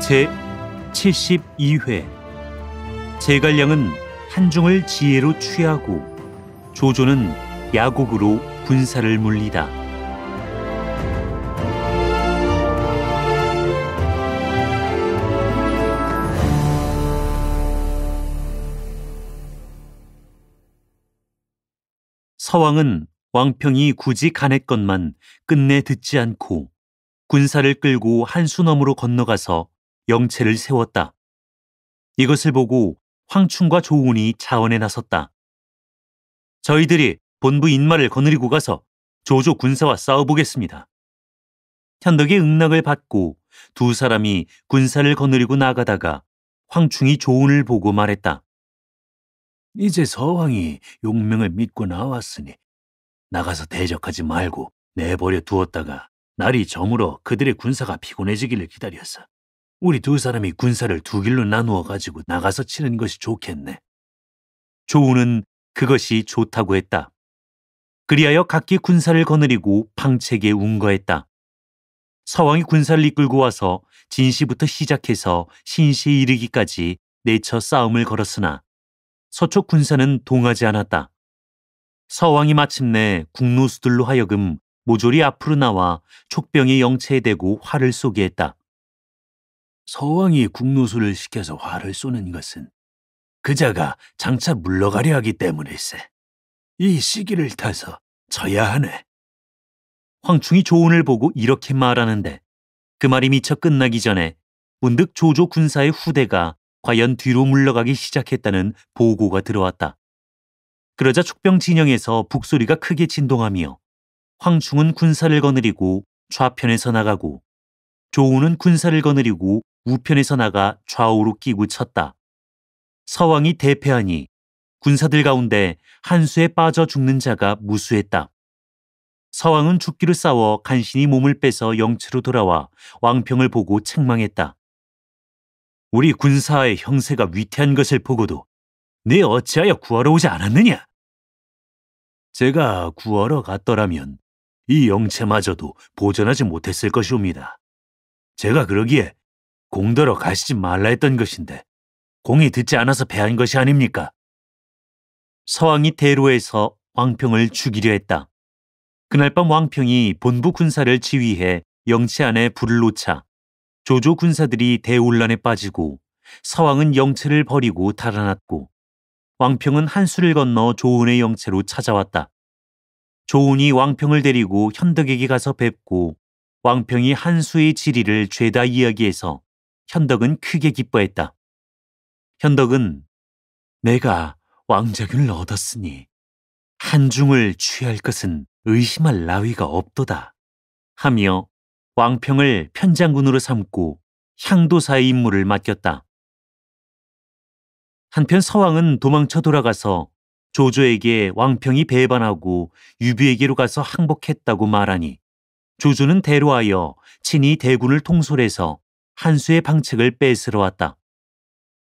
제 72회 제갈량은 한중을 지혜로 취하고 조조는 야곡으로 군사를 물리다. 서왕은 왕평이 굳이 간했건만 끝내 듣지 않고 군사를 끌고 한수 너머로 건너가서 영체를 세웠다. 이것을 보고 황충과 조운이 자원에 나섰다. 저희들이 본부 인마를 거느리고 가서 조조 군사와 싸워보겠습니다. 현덕의 응낙을 받고 두 사람이 군사를 거느리고 나가다가 황충이 조운을 보고 말했다. 이제 서왕이 용명을 믿고 나왔으니 나가서 대적하지 말고 내버려 두었다가 날이 저물어 그들의 군사가 피곤해지기를 기다렸어. 우리 두 사람이 군사를 두 길로 나누어 가지고 나가서 치는 것이 좋겠네. 조운은 그것이 좋다고 했다. 그리하여 각기 군사를 거느리고 방책에 운거했다. 서왕이 군사를 이끌고 와서 진시부터 시작해서 신시에 이르기까지 내쳐 싸움을 걸었으나 서쪽 군사는 동하지 않았다. 서왕이 마침내 국노수들로 하여금 모조리 앞으로 나와 촉병의 영체에 대고 활을 쏘게 했다. 서왕이 국노수를 시켜서 활을 쏘는 것은 그자가 장차 물러가려 하기 때문일세. 이 시기를 타서 져야 하네. 황충이 조운을 보고 이렇게 말하는데 그 말이 미처 끝나기 전에 문득 조조 군사의 후대가 과연 뒤로 물러가기 시작했다는 보고가 들어왔다. 그러자 촉병 진영에서 북소리가 크게 진동하며 황충은 군사를 거느리고 좌편에서 나가고 조운은 군사를 거느리고 우편에서 나가 좌우로 끼고 쳤다. 서왕이 대패하니 군사들 가운데 한수에 빠져 죽는 자가 무수했다. 서왕은 죽기로 싸워 간신히 몸을 빼서 영체로 돌아와 왕평을 보고 책망했다. 우리 군사의 형세가 위태한 것을 보고도 네 어찌하여 구하러 오지 않았느냐? 제가 구하러 갔더라면 이 영체마저도 보전하지 못했을 것이옵니다. 제가 그러기에 공더러 가시지 말라 했던 것인데 공이 듣지 않아서 패한 것이 아닙니까? 서왕이 대로에서 왕평을 죽이려 했다. 그날 밤 왕평이 본부 군사를 지휘해 영체 안에 불을 놓자 조조 군사들이 대혼란에 빠지고 서왕은 영체를 버리고 달아났고 왕평은 한수를 건너 조운의 영체로 찾아왔다. 조운이 왕평을 데리고 현덕에게 가서 뵙고 왕평이 한수의 지리를 죄다 이야기해서 현덕은 크게 기뻐했다. 현덕은 내가 왕자균을 얻었으니 한중을 취할 것은 의심할 나위가 없도다 하며 왕평을 편장군으로 삼고 향도사의 임무를 맡겼다. 한편 서왕은 도망쳐 돌아가서 조조에게 왕평이 배반하고 유비에게로 가서 항복했다고 말하니 조조는 대로하여 친히 대군을 통솔해서 한수의 방책을 뺏으러 왔다.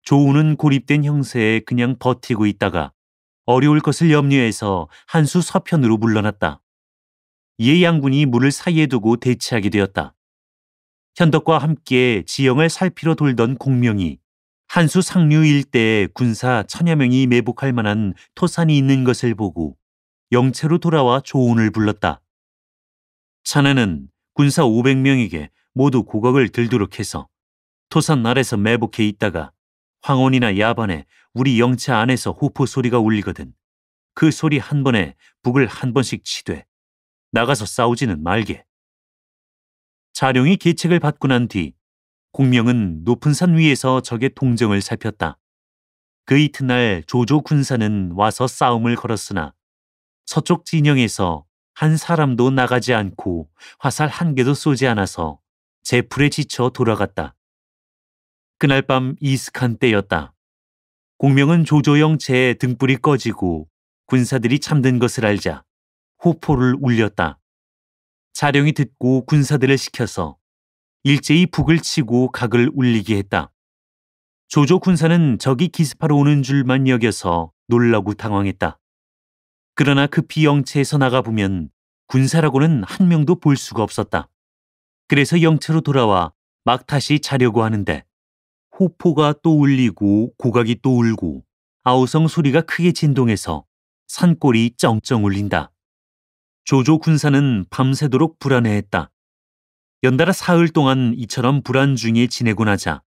조운은 고립된 형세에 그냥 버티고 있다가 어려울 것을 염려해서 한수 서편으로 물러났다. 이에 양군이 물을 사이에 두고 대치하게 되었다. 현덕과 함께 지형을 살피러 돌던 공명이 한수 상류 일대에 군사 1000여 명이 매복할 만한 토산이 있는 것을 보고 영체로 돌아와 조운을 불렀다. 자네는 군사 500명에게 모두 고각을 들도록 해서 토산 아래서 매복해 있다가 황혼이나 야반에 우리 영체 안에서 호포 소리가 울리거든 그 소리 한 번에 북을 한 번씩 치되 나가서 싸우지는 말게. 자룡이 계책을 받고 난 뒤 공명은 높은 산 위에서 적의 동정을 살폈다. 그 이튿날 조조 군사는 와서 싸움을 걸었으나 서쪽 진영에서 한 사람도 나가지 않고 화살 한 개도 쏘지 않아서 제풀에 지쳐 돌아갔다. 그날 밤 이슥한 때였다. 공명은 조조 영체의 등불이 꺼지고 군사들이 잠든 것을 알자 호포를 울렸다. 자룡이 듣고 군사들을 시켜서 일제히 북을 치고 각을 울리게 했다. 조조 군사는 적이 기습하러 오는 줄만 여겨서 놀라고 당황했다. 그러나 급히 영체에서 나가보면 군사라고는 한 명도 볼 수가 없었다. 그래서 영체로 돌아와 막 다시 자려고 하는데 호포가 또 울리고 고각이 또 울고 아우성 소리가 크게 진동해서 산골이 쩡쩡 울린다. 조조 군사는 밤새도록 불안해했다. 연달아 사흘 동안 이처럼 불안 중에 지내고 나자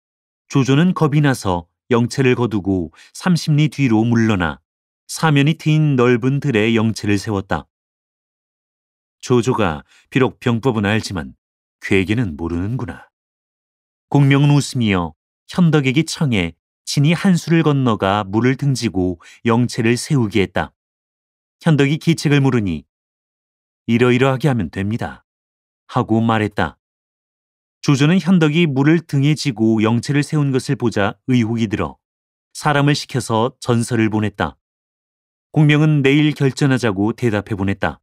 조조는 겁이 나서 영체를 거두고 30리 뒤로 물러나 사면이 트인 넓은 들에 영체를 세웠다. 조조가 비록 병법은 알지만 괴계는 모르는구나. 공명은 웃으며 현덕에게 청해 친히 한수를 건너가 물을 등지고 영체를 세우게 했다. 현덕이 기책을 물으니 이러이러하게 하면 됩니다 하고 말했다. 조조는 현덕이 물을 등에 지고 영체를 세운 것을 보자 의혹이 들어 사람을 시켜서 전설을 보냈다. 공명은 내일 결전하자고 대답해 보냈다.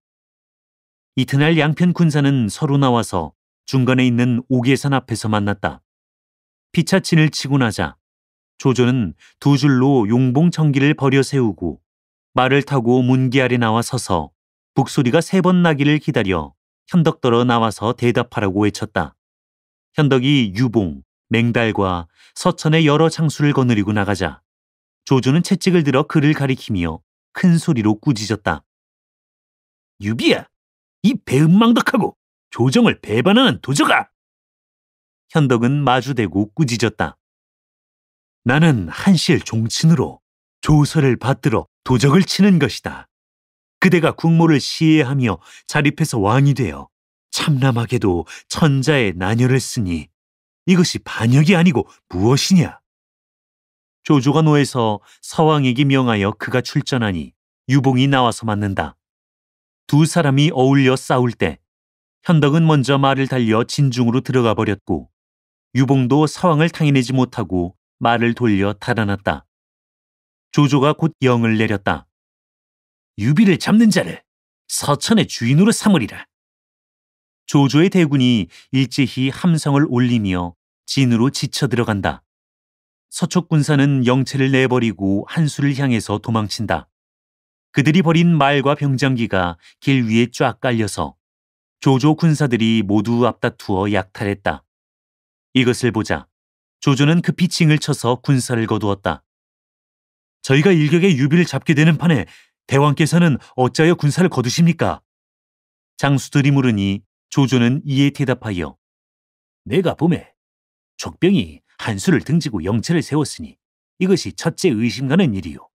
이튿날 양편 군사는 서로 나와서 중간에 있는 옥예산 앞에서 만났다. 피차 진을 치고 나자 조조는 두 줄로 용봉 청기를 버려 세우고 말을 타고 문기 아래 나와 서서 북소리가 3번 나기를 기다려 현덕더러 나와서 대답하라고 외쳤다. 현덕이 유봉, 맹달과 서천의 여러 장수를 거느리고 나가자 조조는 채찍을 들어 그를 가리키며 큰 소리로 꾸짖었다. 유비야, 이 배은망덕하고 조정을 배반하는 도적아! 현덕은 마주대고 꾸짖었다. 나는 한실 종친으로 조서를 받들어 도적을 치는 것이다. 그대가 국모를 시해하며 자립해서 왕이 되어 참남하게도 천자의 나녀를 쓰니 이것이 반역이 아니고 무엇이냐? 조조가 노해서 서왕에게 명하여 그가 출전하니 유봉이 나와서 맞는다. 두 사람이 어울려 싸울 때 현덕은 먼저 말을 달려 진중으로 들어가 버렸고 유봉도 서왕을 당해내지 못하고 말을 돌려 달아났다. 조조가 곧 영을 내렸다. 유비를 잡는 자를 서천의 주인으로 삼으리라. 조조의 대군이 일제히 함성을 올리며 진으로 지쳐 들어간다. 서촉 군사는 영체를 내버리고 한수를 향해서 도망친다. 그들이 버린 말과 병장기가 길 위에 쫙 깔려서 조조 군사들이 모두 앞다투어 약탈했다. 이것을 보자 조조는 급히 징을 쳐서 군사를 거두었다. 저희가 일격에 유비를 잡게 되는 판에 대왕께서는 어찌하여 군사를 거두십니까? 장수들이 물으니 조조는 이에 대답하여 내가 보매 족병이 한수를 등지고 영체를 세웠으니 이것이 첫째 의심가는 일이요.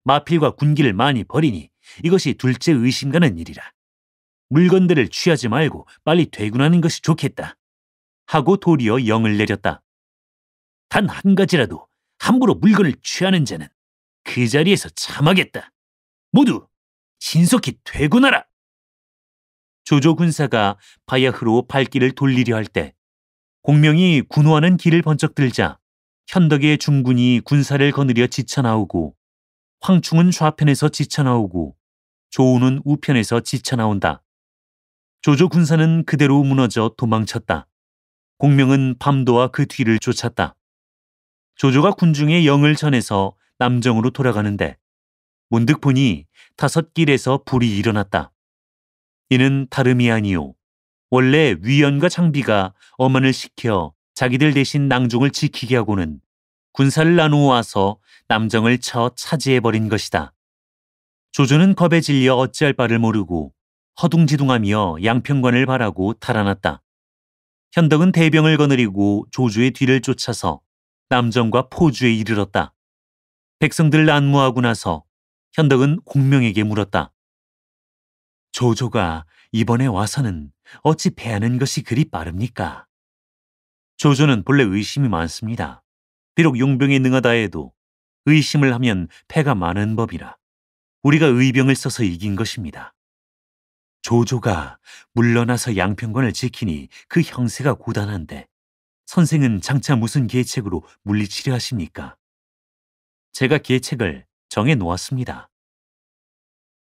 마필과 군기를 많이 버리니 이것이 둘째 의심가는 일이라. 물건들을 취하지 말고 빨리 퇴군하는 것이 좋겠다. 하고 도리어 영을 내렸다. 단 한 가지라도 함부로 물건을 취하는 자는 그 자리에서 참하겠다. 모두 신속히 퇴군하라. 조조 군사가 바야흐로 발길을 돌리려 할 때 공명이 군호하는 길을 번쩍 들자 현덕의 중군이 군사를 거느려 지쳐나오고 황충은 좌편에서 지쳐나오고 조우는 우편에서 지쳐나온다. 조조 군사는 그대로 무너져 도망쳤다. 공명은 밤도와 그 뒤를 쫓았다. 조조가 군중에 영을 전해서 남정으로 돌아가는데 문득 보니 5길에서 불이 일어났다. 이는 다름이 아니오. 원래 위연과 장비가 엄한을 시켜 자기들 대신 낭종을 지키게 하고는 군사를 나누어 와서 남정을 쳐 차지해버린 것이다. 조조는 겁에 질려 어찌할 바를 모르고 허둥지둥하며 양평관을 바라고 달아났다. 현덕은 대병을 거느리고 조조의 뒤를 쫓아서 남정과 포주에 이르렀다. 백성들 난무하고 나서 현덕은 공명에게 물었다. 조조가 이번에 와서는 어찌 패하는 것이 그리 빠릅니까? 조조는 본래 의심이 많습니다. 비록 용병에 능하다 해도 의심을 하면 패가 많은 법이라 우리가 의병을 써서 이긴 것입니다. 조조가 물러나서 양평관을 지키니 그 형세가 고단한데 선생은 장차 무슨 계책으로 물리치려 하십니까? 제가 계책을 정해 놓았습니다.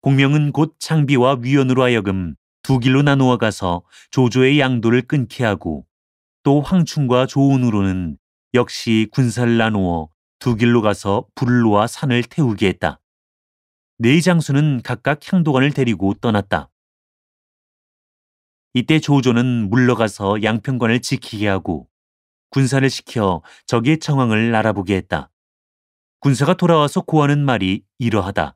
공명은 곧 장비와 위원으로 하여금 두 길로 나누어 가서 조조의 양도를 끊게 하고 또 황충과 조운으로는 역시 군사를 나누어 두 길로 가서 불을 놓아 산을 태우게 했다. 네 장수는 각각 향도관을 데리고 떠났다. 이때 조조는 물러가서 양평관을 지키게 하고 군사를 시켜 적의 정황을 알아보게 했다. 군사가 돌아와서 고하는 말이 이러하다.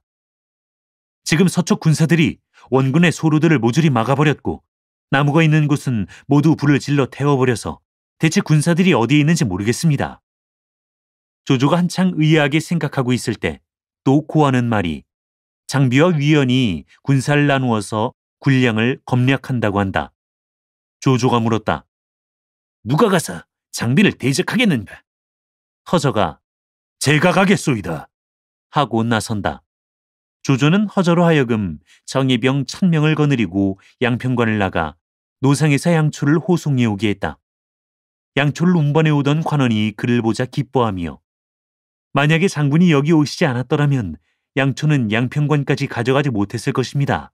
지금 서쪽 군사들이 원군의 소로들을 모조리 막아버렸고 나무가 있는 곳은 모두 불을 질러 태워버려서 대체 군사들이 어디에 있는지 모르겠습니다. 조조가 한창 의아하게 생각하고 있을 때 또 고하는 말이 장비와 위원이 군사를 나누어서 군량을 검략한다고 한다. 조조가 물었다. 누가 가서 장비를 대적하겠는가? 허저가 제가 가겠소이다 하고 나선다. 조조는 허저로 하여금 정예병 1000명을 거느리고 양평관을 나가 노상에서 양초를 호송해 오게 했다. 양초를 운반해 오던 관원이 그를 보자 기뻐하며 만약에 장군이 여기 오시지 않았더라면 양초는 양평관까지 가져가지 못했을 것입니다.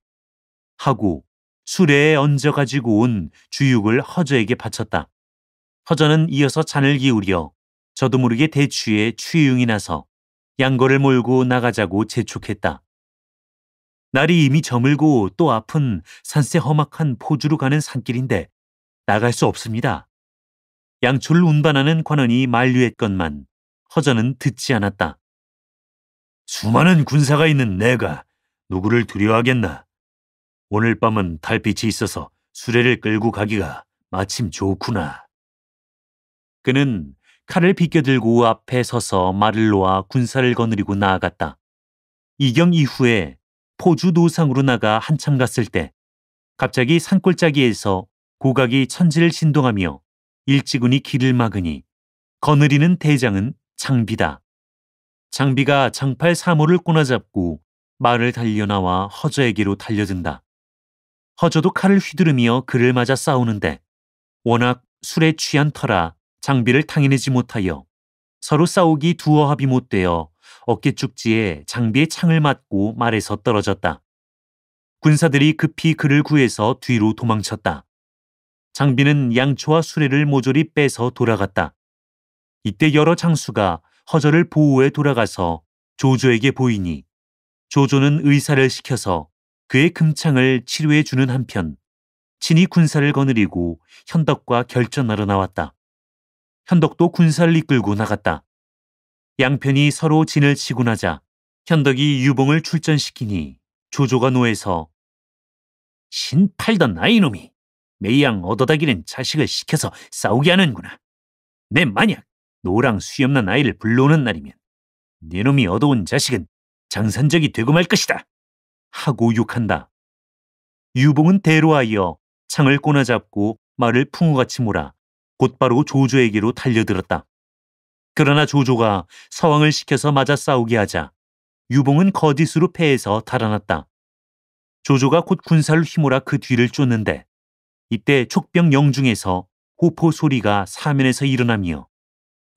하고 수레에 얹어 가지고 온 주육을 허저에게 바쳤다. 허저는 이어서 잔을 기울여 저도 모르게 대취에 취흉이 나서 양거를 몰고 나가자고 재촉했다. 날이 이미 저물고 또 앞은 산세 험악한 포주로 가는 산길인데 나갈 수 없습니다. 양초를 운반하는 관원이 만류했건만 허저는 듣지 않았다. 수많은 군사가 있는 내가 누구를 두려워하겠나. 오늘 밤은 달빛이 있어서 수레를 끌고 가기가 마침 좋구나. 그는 칼을 비껴들고 앞에 서서 말을 놓아 군사를 거느리고 나아갔다. 이경 이후에 포주 노상으로 나가 한참 갔을 때 갑자기 산골짜기에서 고각이 천지를 진동하며 일지군이 길을 막으니 거느리는 대장은 장비다. 장비가 장팔 사모를 꼬나잡고 말을 달려나와 허저에게로 달려든다. 허저도 칼을 휘두르며 그를 맞아 싸우는데 워낙 술에 취한 터라 장비를 당해내지 못하여 서로 싸우기 두어합이 못되어 어깨축지에 장비의 창을 맞고 말에서 떨어졌다. 군사들이 급히 그를 구해서 뒤로 도망쳤다. 장비는 양초와 수레를 모조리 빼서 돌아갔다. 이때 여러 장수가 허저를 보호해 돌아가서 조조에게 보이니 조조는 의사를 시켜서 그의 금창을 치료해 주는 한편 친히 군사를 거느리고 현덕과 결전하러 나왔다. 현덕도 군사를 이끌고 나갔다. 양편이 서로 진을 치고 나자 현덕이 유봉을 출전시키니 조조가 노해서 신 팔던 아이놈이 매양 얻어다기는 자식을 시켜서 싸우게 하는구나. 내 만약 노랑 수염난 아이를 불러오는 날이면 네 놈이 얻어온 자식은 장산적이 되고 말 것이다. 하고 욕한다. 유봉은 대로하여 창을 꼬나잡고 말을 풍우같이 몰아 곧바로 조조에게로 달려들었다. 그러나 조조가 서왕을 시켜서 맞아 싸우게 하자 유봉은 거짓으로 패해서 달아났다. 조조가 곧 군사를 휘몰아 그 뒤를 쫓는데 이때 촉병 영중에서 호포 소리가 사면에서 일어나며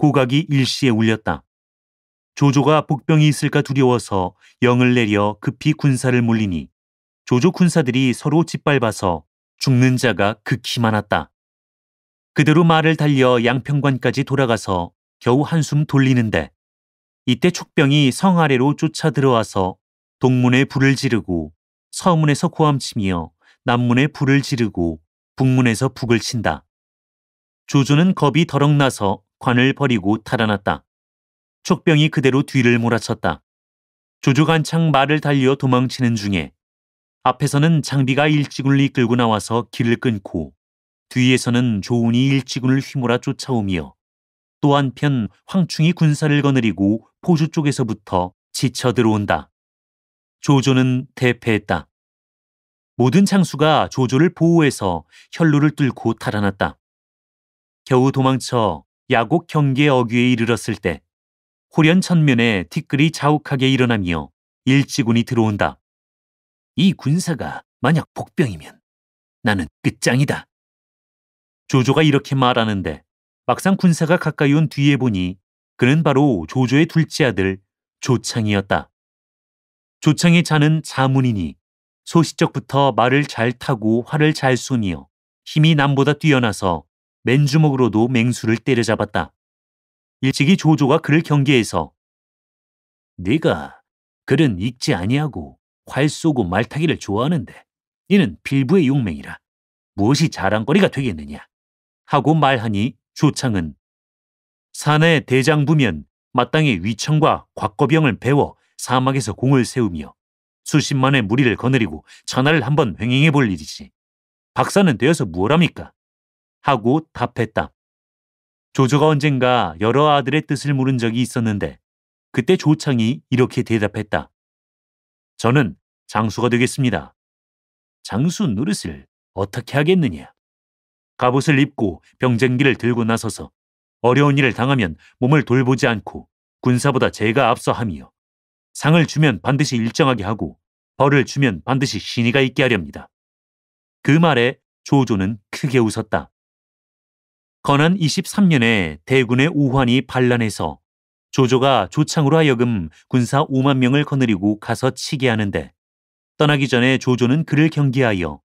고각이 일시에 울렸다. 조조가 복병이 있을까 두려워서 영을 내려 급히 군사를 몰리니 조조 군사들이 서로 짓밟아서 죽는 자가 극히 많았다. 그대로 말을 달려 양평관까지 돌아가서 겨우 한숨 돌리는데 이때 촉병이 성 아래로 쫓아 들어와서 동문에 불을 지르고 서문에서 고함치며 남문에 불을 지르고 북문에서 북을 친다. 조조는 겁이 더럭 나서 관을 버리고 달아났다. 촉병이 그대로 뒤를 몰아쳤다. 조조가 한창 말을 달려 도망치는 중에 앞에서는 장비가 일지군을 이끌고 나와서 길을 끊고 뒤에서는 조운이 일지군을 휘몰아 쫓아오며 또 한편 황충이 군사를 거느리고 포주 쪽에서부터 지쳐 들어온다. 조조는 대패했다. 모든 장수가 조조를 보호해서 혈로를 뚫고 달아났다. 겨우 도망쳐 야곡 경계 어귀에 이르렀을 때 호련 천면에 티끌이 자욱하게 일어나며 일지군이 들어온다. 이 군사가 만약 복병이면 나는 끝장이다. 조조가 이렇게 말하는데 막상 군사가 가까이 온 뒤에 보니 그는 바로 조조의 둘째 아들 조창이었다. 조창의 자는 자문이니 소시적부터 말을 잘 타고 활을 잘 쏘며 힘이 남보다 뛰어나서 맨주먹으로도 맹수를 때려잡았다. 일찍이 조조가 그를 경계해서 네가 글은 읽지 아니하고 활 쏘고 말 타기를 좋아하는데 이는 필부의 용맹이라 무엇이 자랑거리가 되겠느냐 하고 말하니 조창은 사내 대장부면 마땅히 위청과 곽거병을 배워 사막에서 공을 세우며 수십만의 무리를 거느리고 천하를 한번 횡행해 볼 일이지. 박사는 되어서 무엇합니까? 하고 답했다. 조조가 언젠가 여러 아들의 뜻을 물은 적이 있었는데 그때 조창이 이렇게 대답했다. 저는 장수가 되겠습니다. 장수 노릇을 어떻게 하겠느냐. 갑옷을 입고 병쟁기를 들고 나서서 어려운 일을 당하면 몸을 돌보지 않고 군사보다 제가 앞서 하며 상을 주면 반드시 일정하게 하고 벌을 주면 반드시 신의가 있게 하렵니다. 그 말에 조조는 크게 웃었다. 건한 23년에 대군의 오환이 반란해서 조조가 조창으로 하여금 군사 5만 명을 거느리고 가서 치게 하는데 떠나기 전에 조조는 그를 경계하여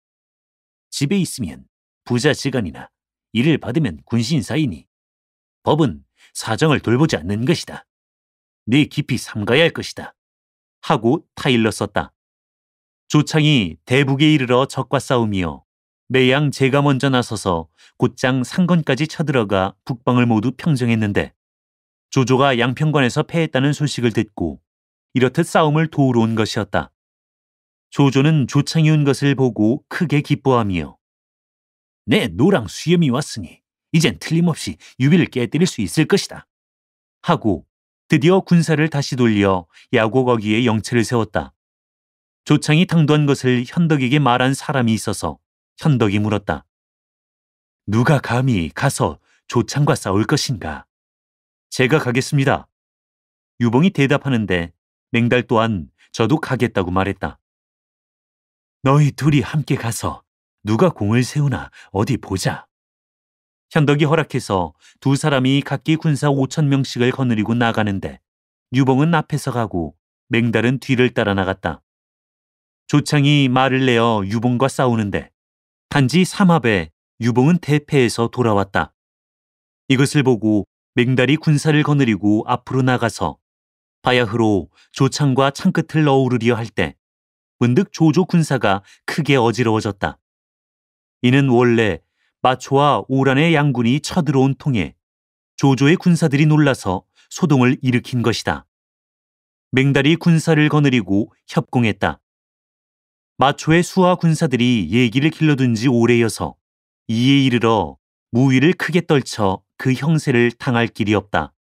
집에 있으면 부자지간이나 일을 받으면 군신사이니 법은 사정을 돌보지 않는 것이다. 네 깊이 삼가야 할 것이다. 하고 타일렀었다. 조창이 대북에 이르러 적과 싸우며 매양 제가 먼저 나서서 곧장 상건까지 쳐들어가 북방을 모두 평정했는데 조조가 양평관에서 패했다는 소식을 듣고 이렇듯 싸움을 도우러 온 것이었다. 조조는 조창이 온 것을 보고 크게 기뻐하며 내 노랑 수염이 왔으니 이젠 틀림없이 유비를 깨뜨릴 수 있을 것이다. 하고 드디어 군사를 다시 돌려 야곡어귀에 영체를 세웠다. 조창이 당도한 것을 현덕에게 말한 사람이 있어서 현덕이 물었다. 누가 감히 가서 조창과 싸울 것인가? 제가 가겠습니다. 유봉이 대답하는데 맹달 또한 저도 가겠다고 말했다. 너희 둘이 함께 가서 누가 공을 세우나 어디 보자. 현덕이 허락해서 두 사람이 각기 군사 5,000명씩을 거느리고 나가는데 유봉은 앞에서 가고 맹달은 뒤를 따라 나갔다. 조창이 말을 내어 유봉과 싸우는데 단지 삼합에 유봉은 대패해서 돌아왔다. 이것을 보고 맹달이 군사를 거느리고 앞으로 나가서 바야흐로 조창과 창끝을 어우르려 할 때 문득 조조 군사가 크게 어지러워졌다. 이는 원래 마초와 오란의 양군이 쳐들어온 통에 조조의 군사들이 놀라서 소동을 일으킨 것이다. 맹달이 군사를 거느리고 협공했다. 마초의 수하 군사들이 예기를 길러둔 지 오래여서 이에 이르러 무위를 크게 떨쳐 그 형세를 당할 길이 없다.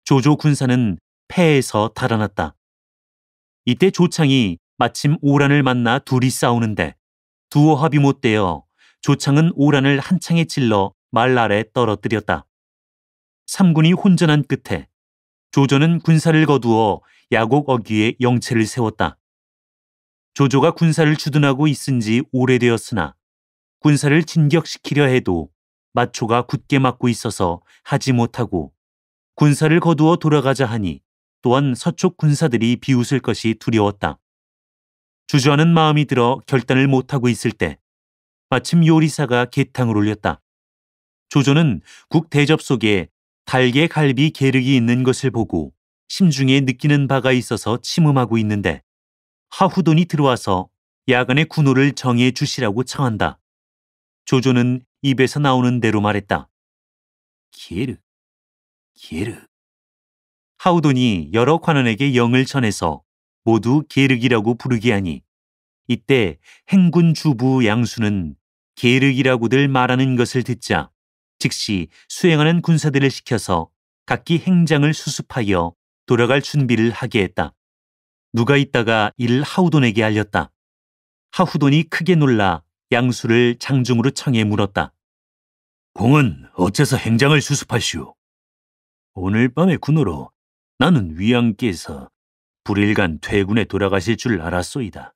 조조 군사는 패해서 달아났다. 이때 조창이 마침 오란을 만나 둘이 싸우는데 두어합이 못되어 조창은 오란을 한창에 찔러 말 아래 떨어뜨렸다. 삼군이 혼전한 끝에 조조는 군사를 거두어 야곡 어귀에 영체를 세웠다. 조조가 군사를 주둔하고 있은 지 오래되었으나 군사를 진격시키려 해도 마초가 굳게 막고 있어서 하지 못하고 군사를 거두어 돌아가자 하니 또한 서쪽 군사들이 비웃을 것이 두려웠다. 주저하는 마음이 들어 결단을 못하고 있을 때 마침 요리사가 계탕을 올렸다. 조조는 국 대접 속에 달개, 갈비, 계륵이 있는 것을 보고 심중에 느끼는 바가 있어서 침음하고 있는데 하후돈이 들어와서 야간의 군호를 정해 주시라고 청한다. 조조는 입에서 나오는 대로 말했다. 계륵, 계륵. 하후돈이 여러 관원에게 영을 전해서 모두 계륵이라고 부르게 하니 이때 행군 주부 양수는 계륵이라고들 말하는 것을 듣자 즉시 수행하는 군사들을 시켜서 각기 행장을 수습하여 돌아갈 준비를 하게 했다. 누가 있다가 이를 하후돈에게 알렸다. 하후돈이 크게 놀라 양수를 장중으로 청해 물었다. 공은 어째서 행장을 수습하시오? 오늘 밤의 군호로 나는 위왕께서 불일간 퇴군에 돌아가실 줄 알았소이다.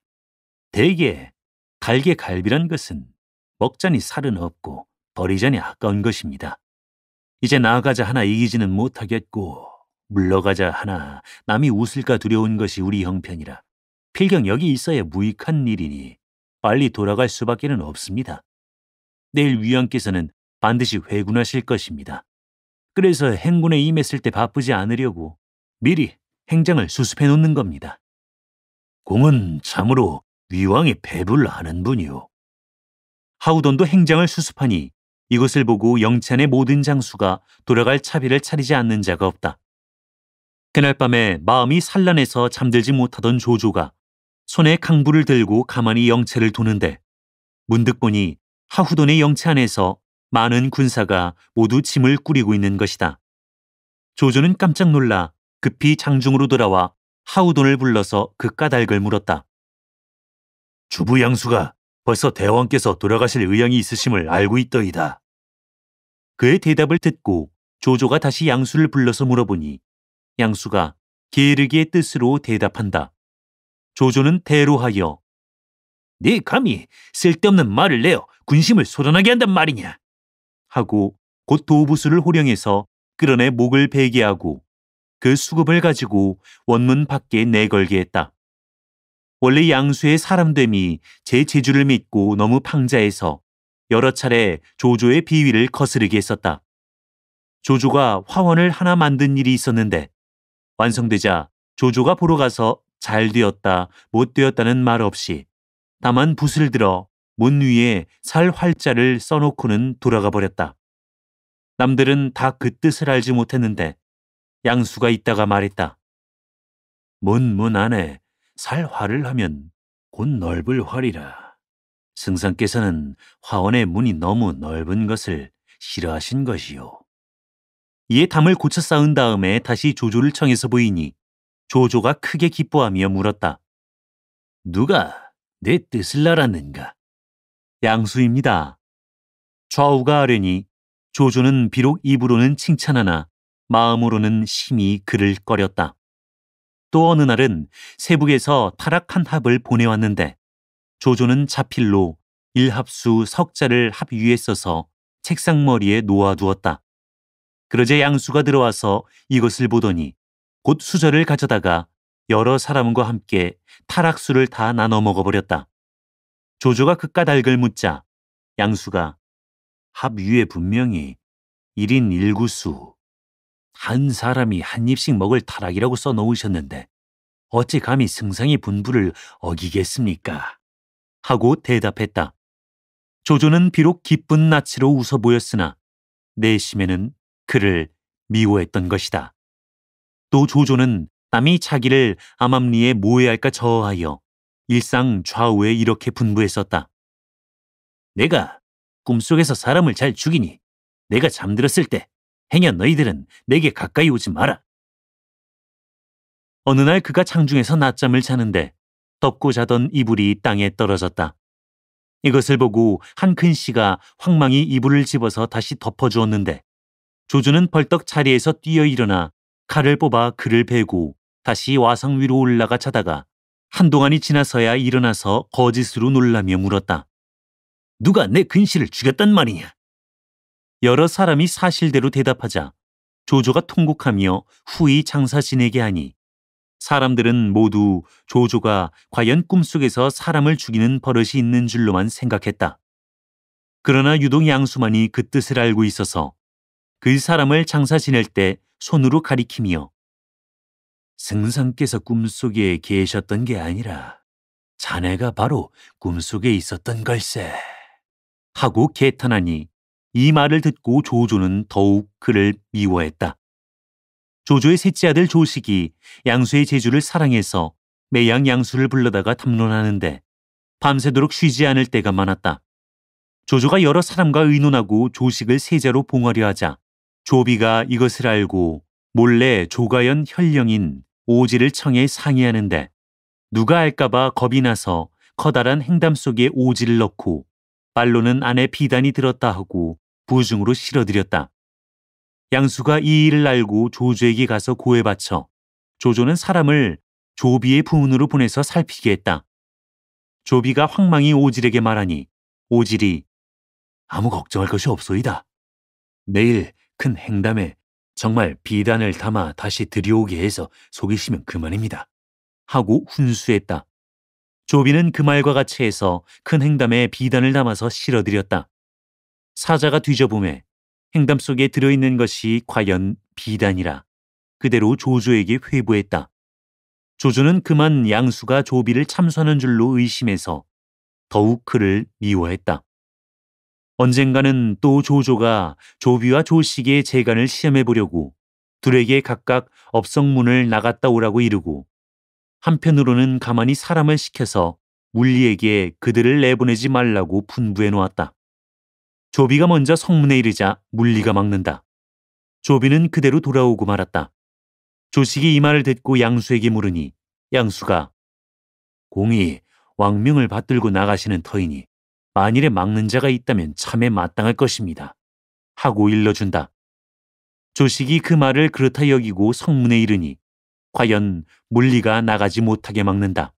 대개 달개 갈비란 것은 먹자니 살은 없고 버리자니 아까운 것입니다. 이제 나아가자 하나 이기지는 못하겠고 물러가자 하나 남이 웃을까 두려운 것이 우리 형편이라 필경 여기 있어야 무익한 일이니 빨리 돌아갈 수밖에는 없습니다. 내일 위왕께서는 반드시 회군하실 것입니다. 그래서 행군에 임했을 때 바쁘지 않으려고 미리 행장을 수습해 놓는 겁니다. 공은 참으로 위왕이 배불러 하는 분이오. 하우돈도 행장을 수습하니 이것을 보고 영찬의 모든 장수가 돌아갈 차비를 차리지 않는 자가 없다. 그날 밤에 마음이 산란해서 잠들지 못하던 조조가 손에 강불을 들고 가만히 영채를 도는데 문득 보니 하후돈의 영채 안에서 많은 군사가 모두 짐을 꾸리고 있는 것이다. 조조는 깜짝 놀라 급히 장중으로 돌아와 하후돈을 불러서 그 까닭을 물었다. 주부 양수가 벌써 대왕께서 돌아가실 의향이 있으심을 알고 있더이다. 그의 대답을 듣고 조조가 다시 양수를 불러서 물어보니 양수가 게으르기의 뜻으로 대답한다. 조조는 대로하여 네 감히 쓸데없는 말을 내어 군심을 솟아나게 한단 말이냐 하고 곧 도부수를 호령해서 끌어내 목을 베게 하고 그 수급을 가지고 원문 밖에 내걸게 했다. 원래 양수의 사람됨이 제 재주를 믿고 너무 방자해서 여러 차례 조조의 비위를 거스르게 했었다. 조조가 화원을 하나 만든 일이 있었는데 완성되자 조조가 보러 가서 잘 되었다 못 되었다는 말 없이 다만 붓을 들어 문 위에 살 활자를 써놓고는 돌아가 버렸다. 남들은 다 그 뜻을 알지 못했는데 양수가 있다가 말했다. 문 안에 살 활을 하면 곧 넓을 활이라. 승상께서는 화원의 문이 너무 넓은 것을 싫어하신 것이요. 이에 담을 고쳐 쌓은 다음에 다시 조조를 청해서 보이니 조조가 크게 기뻐하며 물었다. 누가 내 뜻을 알았는가? 양수입니다. 좌우가 아뢰니 조조는 비록 입으로는 칭찬하나 마음으로는 심히 그를 꺼렸다. 또 어느 날은 세북에서 타락 한 합을 보내왔는데 조조는 자필로 일합수 석자를 합 위에 써서 책상머리에 놓아두었다. 그러자 양수가 들어와서 이것을 보더니 곧 수저를 가져다가 여러 사람과 함께 타락수를 다 나눠 먹어버렸다. 조조가 그 까닭을 묻자 양수가 합 위에 분명히 1인 1구수 한 사람이 한 입씩 먹을 타락이라고 써놓으셨는데 어찌 감히 승상의 분부를 어기겠습니까? 하고 대답했다. 조조는 비록 기쁜 낯으로 웃어 보였으나 내심에는 그를 미워했던 것이다. 또 조조는 남이 자기를 암암리에 모해할까 저하여 일상 좌우에 이렇게 분부했었다. 내가 꿈속에서 사람을 잘 죽이니 내가 잠들었을 때 행여 너희들은 내게 가까이 오지 마라. 어느 날 그가 창중에서 낮잠을 자는데 덮고 자던 이불이 땅에 떨어졌다. 이것을 보고 한 큰 씨가 황망히 이불을 집어서 다시 덮어주었는데 조조는 벌떡 자리에서 뛰어 일어나 칼을 뽑아 그를 베고 다시 와상 위로 올라가 자다가 한동안이 지나서야 일어나서 거짓으로 놀라며 물었다. 누가 내 근씨를 죽였단 말이냐? 여러 사람이 사실대로 대답하자 조조가 통곡하며 후히 장사 지내게 하니 사람들은 모두 조조가 과연 꿈속에서 사람을 죽이는 버릇이 있는 줄로만 생각했다. 그러나 유독 양수만이 그 뜻을 알고 있어서 그 사람을 장사 지낼 때 손으로 가리키며 승상께서 꿈속에 계셨던 게 아니라 자네가 바로 꿈속에 있었던 걸세 하고 개탄하니 이 말을 듣고 조조는 더욱 그를 미워했다. 조조의 셋째 아들 조식이 양수의 재주를 사랑해서 매양 양수를 불러다가 담론하는데 밤새도록 쉬지 않을 때가 많았다. 조조가 여러 사람과 의논하고 조식을 세자로 봉하려 하자 조비가 이것을 알고 몰래 조가연 현령인 오지를 청해 상의하는데 누가 알까봐 겁이 나서 커다란 행담 속에 오지를 넣고 발로는 안에 비단이 들었다 하고 부중으로 실어들였다. 양수가 이 일을 알고 조조에게 가서 고해 바쳐 조조는 사람을 조비의 부문으로 보내서 살피게 했다. 조비가 황망히 오질에게 말하니 오질이 아무 걱정할 것이 없소이다. 내일 큰 행담에 정말 비단을 담아 다시 들여오게 해서 속이시면 그만입니다. 하고 훈수했다. 조비는 그 말과 같이 해서 큰 행담에 비단을 담아서 실어들였다. 사자가 뒤져보매 행담 속에 들어있는 것이 과연 비단이라 그대로 조조에게 회부했다. 조조는 그만 양수가 조비를 참수하는 줄로 의심해서 더욱 그를 미워했다. 언젠가는 또 조조가 조비와 조식의 재간을 시험해 보려고 둘에게 각각 업성문을 나갔다 오라고 이르고, 한편으로는 가만히 사람을 시켜서 물리에게 그들을 내보내지 말라고 분부해 놓았다. 조비가 먼저 성문에 이르자 물리가 막는다. 조비는 그대로 돌아오고 말았다. 조식이 이 말을 듣고 양수에게 물으니 양수가 공이 왕명을 받들고 나가시는 터이니 만일에 막는 자가 있다면 참에 마땅할 것입니다 하고 일러준다. 조식이 그 말을 그렇다 여기고 성문에 이르니 과연 물리가 나가지 못하게 막는다.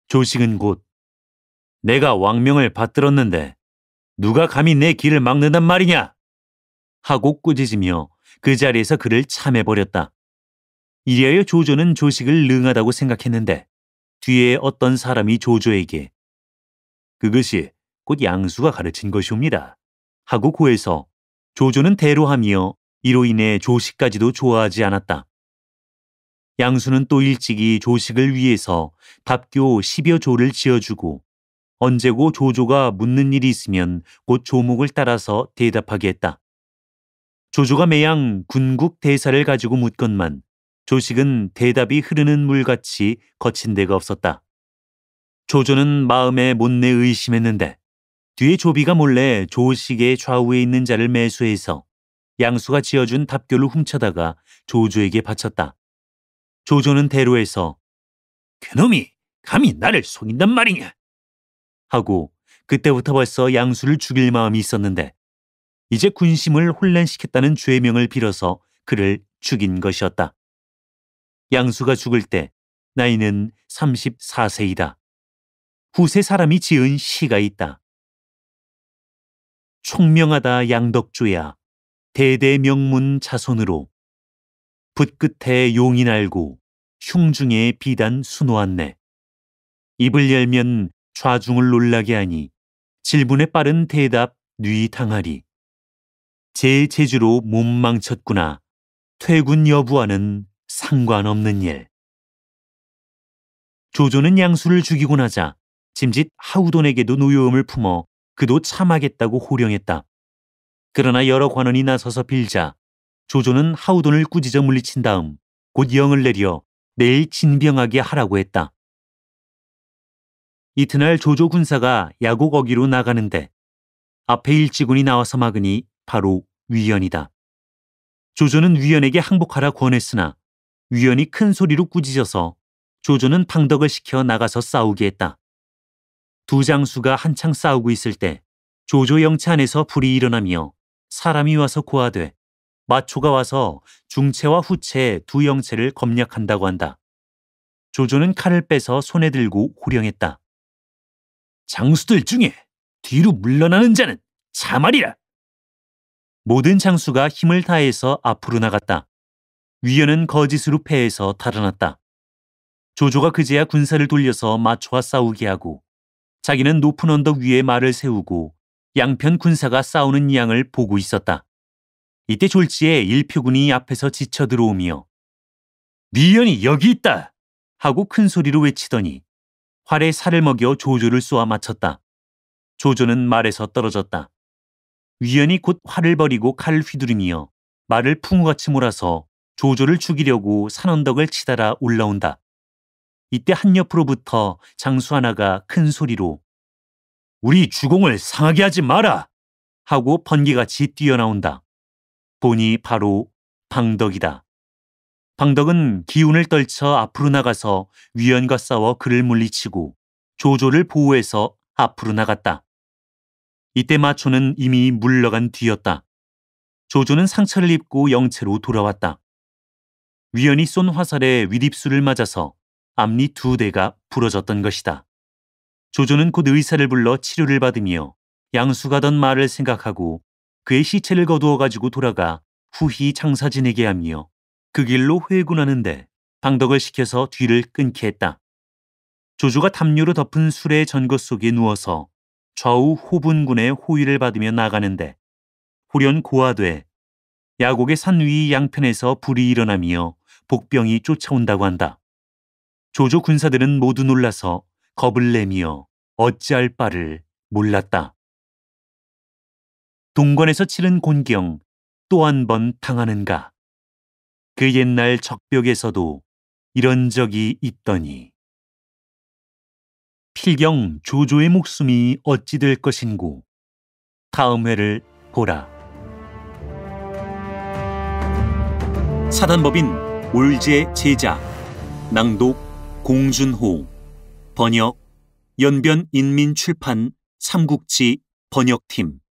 조식은 곧 내가 왕명을 받들었는데 누가 감히 내 길을 막는단 말이냐 하고 꾸짖으며 그 자리에서 그를 참해버렸다. 이리하여 조조는 조식을 능하다고 생각했는데 뒤에 어떤 사람이 조조에게 그것이 곧 양수가 가르친 것이옵니다 하고 고해서 조조는 대로하며 이로 인해 조식까지도 좋아하지 않았다. 양수는 또 일찍이 조식을 위해서 답교 10여 조를 지어주고 언제고 조조가 묻는 일이 있으면 곧 조목을 따라서 대답하게 했다. 조조가 매양 군국 대사를 가지고 묻건만 조식은 대답이 흐르는 물같이 거친 데가 없었다. 조조는 마음에 못내 의심했는데 뒤에 조비가 몰래 조식의 좌우에 있는 자를 매수해서 양수가 지어준 답교를 훔쳐다가 조조에게 바쳤다. 조조는 대로해서 그놈이 감히 나를 속인단 말이냐 하고 그때부터 벌써 양수를 죽일 마음이 있었는데 이제 군심을 혼란시켰다는 죄명을 빌어서 그를 죽인 것이었다. 양수가 죽을 때 나이는 34세이다. 후세 사람이 지은 시가 있다. 총명하다 양덕조야 대대 명문 자손으로 붓끝에 용이 날고 흉중에 비단 수놓았네. 입을 열면 좌중을 놀라게 하니 질문에 빠른 대답 뉘 당하리. 제 재주로 몸 망쳤구나. 퇴군 여부와는 상관없는 일. 조조는 양수를 죽이고 나자 짐짓 하우돈에게도 노여움을 품어 그도 참하겠다고 호령했다. 그러나 여러 관원이 나서서 빌자 조조는 하우돈을 꾸짖어 물리친 다음 곧 영을 내려 내일 진병하게 하라고 했다. 이튿날 조조 군사가 야곡 어기로 나가는데 앞에 일지군이 나와서 막으니 바로 위연이다. 조조는 위연에게 항복하라 권했으나 위연이 큰 소리로 꾸짖어서 조조는 방덕을 시켜 나가서 싸우게 했다. 두 장수가 한창 싸우고 있을 때 조조 영체 안에서 불이 일어나며 사람이 와서 고하되 마초가 와서 중체와 후체 두 영체를 검략한다고 한다. 조조는 칼을 빼서 손에 들고 호령했다. 장수들 중에 뒤로 물러나는 자는 참하리라. 모든 장수가 힘을 다해서 앞으로 나갔다. 위연은 거짓으로 패해서 달아났다. 조조가 그제야 군사를 돌려서 마초와 싸우게 하고 자기는 높은 언덕 위에 말을 세우고 양편 군사가 싸우는 양을 보고 있었다. 이때 졸지에 일표군이 앞에서 지쳐 들어오며 위연이 여기 있다 하고 큰 소리로 외치더니 활에 살을 먹여 조조를 쏘아 맞췄다. 조조는 말에서 떨어졌다. 위연이 곧 활을 버리고 칼을 휘두르며 말을 풍우같이 몰아서 조조를 죽이려고 산언덕을 치달아 올라온다. 이때 한 옆으로부터 장수 하나가 큰 소리로 우리 주공을 상하게 하지 마라 하고 번개같이 뛰어나온다. 보니 바로 방덕이다. 방덕은 기운을 떨쳐 앞으로 나가서 위연과 싸워 그를 물리치고 조조를 보호해서 앞으로 나갔다. 이때 마초는 이미 물러간 뒤였다. 조조는 상처를 입고 영체로 돌아왔다. 위연이 쏜 화살에 윗입술을 맞아서 앞니 2대가 부러졌던 것이다. 조조는 곧 의사를 불러 치료를 받으며 양수가던 말을 생각하고 그의 시체를 거두어 가지고 돌아가 후히 장사지내게 하며 그 길로 회군하는데 방덕을 시켜서 뒤를 끊게 했다. 조조가 담요로 덮은 술의 전거 속에 누워서 좌우 호분군의 호위를 받으며 나가는데 호련 고하되 야곡의 산 위 양편에서 불이 일어나며 복병이 쫓아온다고 한다. 조조 군사들은 모두 놀라서 겁을 내며 어찌할 바를 몰랐다. 동관에서 치른 곤경 또 한 번 당하는가. 그 옛날 적벽에서도 이런 적이 있더니. 필경 조조의 목숨이 어찌 될 것인고. 다음 회를 보라. 사단법인 올제 제작, 낭독 공준호, 번역 연변인민출판 삼국지 번역팀.